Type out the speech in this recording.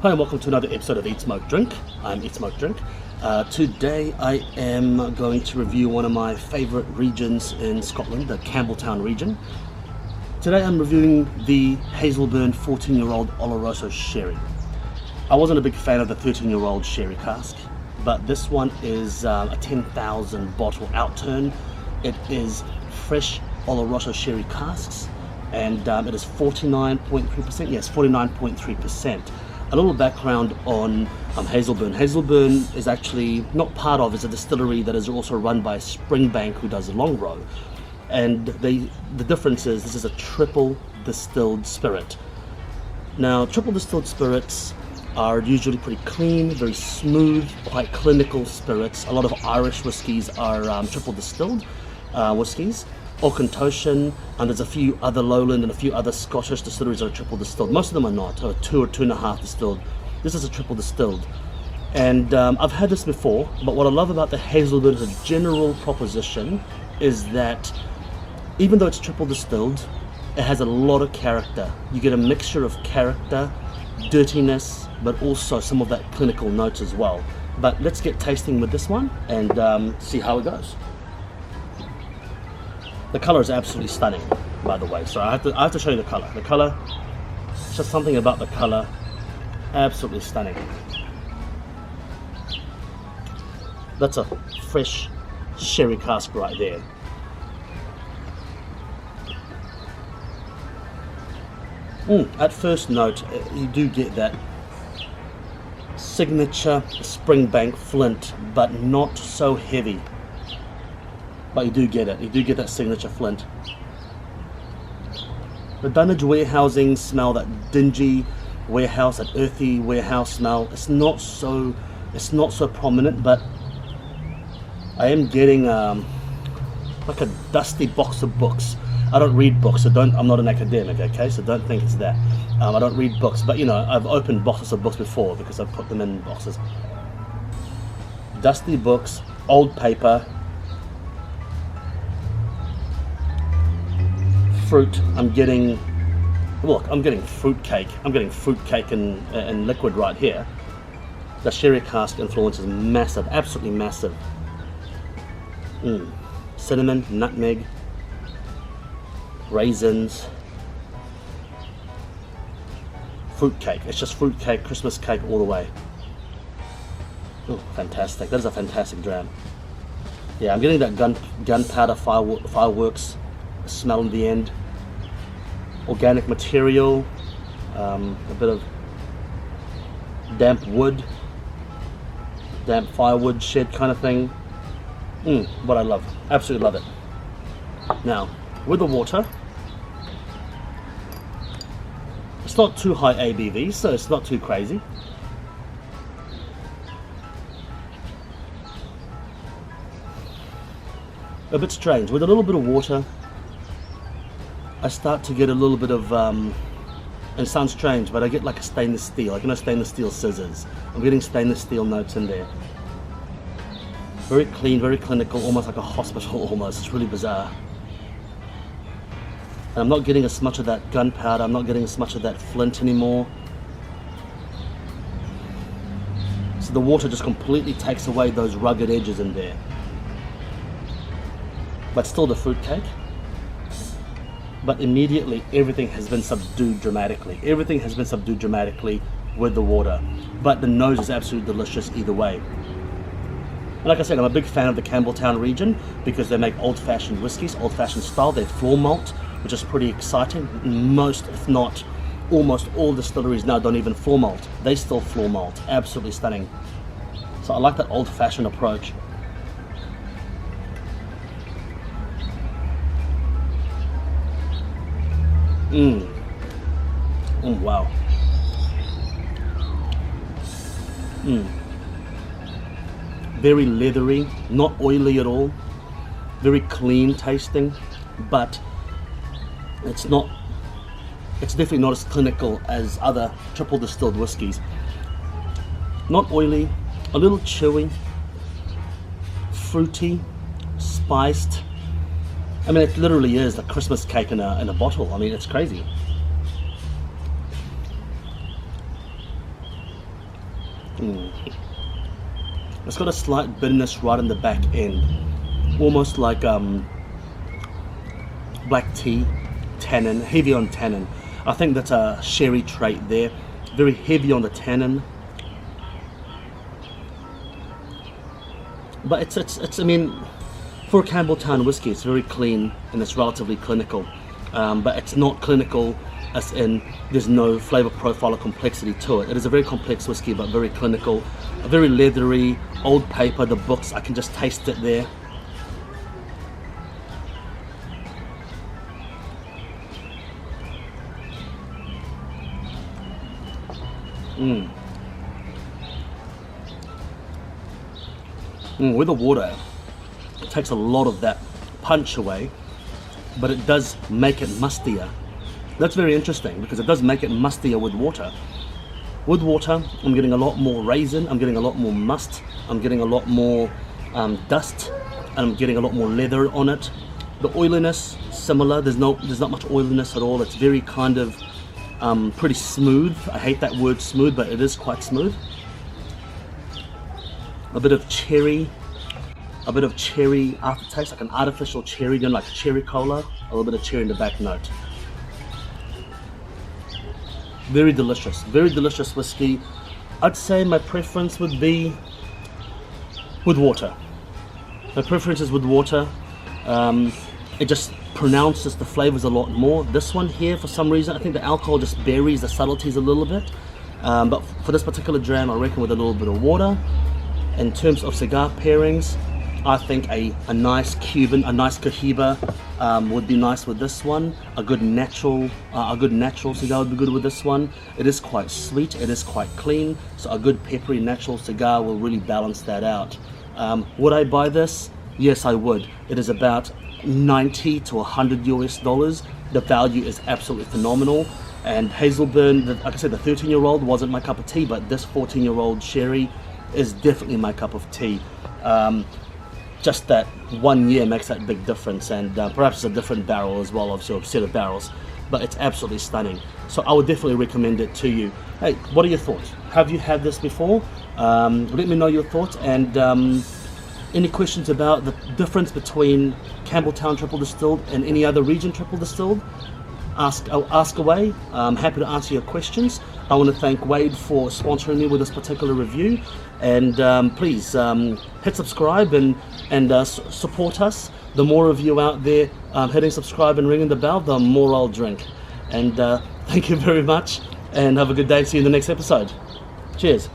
Hi and welcome to another episode of Eat Smoke Drink. I'm Eat Smoke Drink. Today I am going to review one of my favourite regions in Scotland, the Campbelltown region. Today I'm reviewing the Hazelburn 14yo Oloroso sherry. I wasn't a big fan of the 13-year-old sherry cask, but this one is a 10,000 bottle outturn. It is fresh Oloroso sherry casks, and it is 49.3%. Yes, 49.3%. A little background on Hazelburn. Hazelburn is actually not part of, it's a distillery that is also run by Springbank, who does long row. And the difference is this is a triple distilled spirit. Now, triple distilled spirits are usually pretty clean, very smooth, quite clinical spirits. A lot of Irish whiskies are triple distilled whiskies. Auchentoshan, and there's a few other Lowland and a few other Scottish distilleries that are triple distilled. Most of them are not, or 2 or 2.5 distilled. This is a triple distilled. And I've had this before, but what I love about the Hazelburn as a general proposition is that even though it's triple distilled, it has a lot of character. You get a mixture of character, dirtiness, but also some of that clinical notes as well. But let's get tasting with this one and see how it goes. The color is absolutely stunning, by the way, so I have to show you the color. The color, just something about the color, absolutely stunning. That's a fresh sherry cask right there. At first note, you do get that signature Springbank flint, but not so heavy. But you do get it. You do get that signature flint. The dunnage warehousing smell, that dingy warehouse, that earthy warehouse smell, it's not so prominent, but I am getting like a dusty box of books. I don't read books, so I'm not an academic, okay? So don't think it's that. I don't read books, but you know, I've opened boxes of books before because I've put them in boxes. Dusty books, old paper, fruit. I'm getting fruit cake. I'm getting fruit cake and liquid right here. The sherry cask influence is massive, absolutely massive. Cinnamon, nutmeg, raisins, fruit cake. It's just fruit cake, Christmas cake all the way. Oh, fantastic! That is a fantastic dram. Yeah, I'm getting that gunpowder fireworks smell in the end. Organic material, a bit of damp wood, damp firewood shed kind of thing. What I love, absolutely love it. Now, with the water, it's not too high ABV, so it's not too crazy. A bit strange, with a little bit of water, I start to get a little bit of, and it sounds strange, but I get like a stainless steel, like, you know, stainless steel scissors. I'm getting stainless steel notes in there. Very clean, very clinical, almost like a hospital almost. It's really bizarre. And I'm not getting as much of that gunpowder, I'm not getting as much of that flint anymore. So the water just completely takes away those rugged edges in there. But still the fruit cake. But immediately everything has been subdued dramatically. Everything has been subdued dramatically with the water. But the nose is absolutely delicious either way. And like I said, I'm a big fan of the Campbelltown region because they make old-fashioned whiskies, old-fashioned style. They floor malt, which is pretty exciting. Most, if not almost all distilleries now don't even floor malt. They still floor malt. Absolutely stunning. So I like that old-fashioned approach. Wow. Very leathery, not oily at all. Very clean tasting, but it's definitely not as clinical as other triple distilled whiskies. Not oily, a little chewy, fruity, spiced. I mean, it literally is a Christmas cake in a bottle. I mean, it's crazy. It's got a slight bitterness right in the back end, almost like black tea, tannin, heavy on tannin. I think that's a sherry trait there, very heavy on the tannin. But it's I mean, for a Campbelltown whiskey, it's very clean and it's relatively clinical. But it's not clinical as in there's no flavor profile or complexity to it. It is a very complex whiskey, but very clinical, very leathery, old paper, the books, I can just taste it there. With the water, it takes a lot of that punch away, but it does make it mustier. That's very interesting because it does make it mustier with water. With water, I'm getting a lot more raisin, I'm getting a lot more must, I'm getting a lot more dust, and I'm getting a lot more leather on it. The oiliness, similar, there's not much oiliness at all. It's very kind of pretty smooth. I hate that word smooth, but it is quite smooth. A bit of cherry aftertaste, like an artificial cherry, like cherry cola, a little bit of cherry in the back note. Very delicious whiskey. I'd say my preference would be with water. My preference is with water. It just pronounces the flavors a lot more. This one here, for some reason, I think the alcohol just buries the subtleties a little bit. But for this particular dram, I reckon with a little bit of water. In terms of cigar pairings, I think a nice Cuban, a nice cohiba would be nice with this one. A good natural cigar would be good with this one. It is quite sweet, it is quite clean, so a good peppery natural cigar will really balance that out. Would I buy this? Yes, I would. It is about 90 to 100 US dollars. The value is absolutely phenomenal. And Hazelburn, like I said, the 13-year-old wasn't my cup of tea, but this 14-year-old sherry is definitely my cup of tea. Just that 1 year makes that big difference, and perhaps it's a different barrel as well, obviously, a set of barrels, but it's absolutely stunning. So I would definitely recommend it to you. Hey, what are your thoughts? Have you had this before? Let me know your thoughts, and any questions about the difference between Campbelltown Triple Distilled and any other region Triple Distilled, ask away. I'm happy to answer your questions. I want to thank Wade for sponsoring me with this particular review, and please hit subscribe and support us. The more of you out there hitting subscribe and ringing the bell, the more I'll drink. And thank you very much, and have a good day. See you in the next episode. Cheers.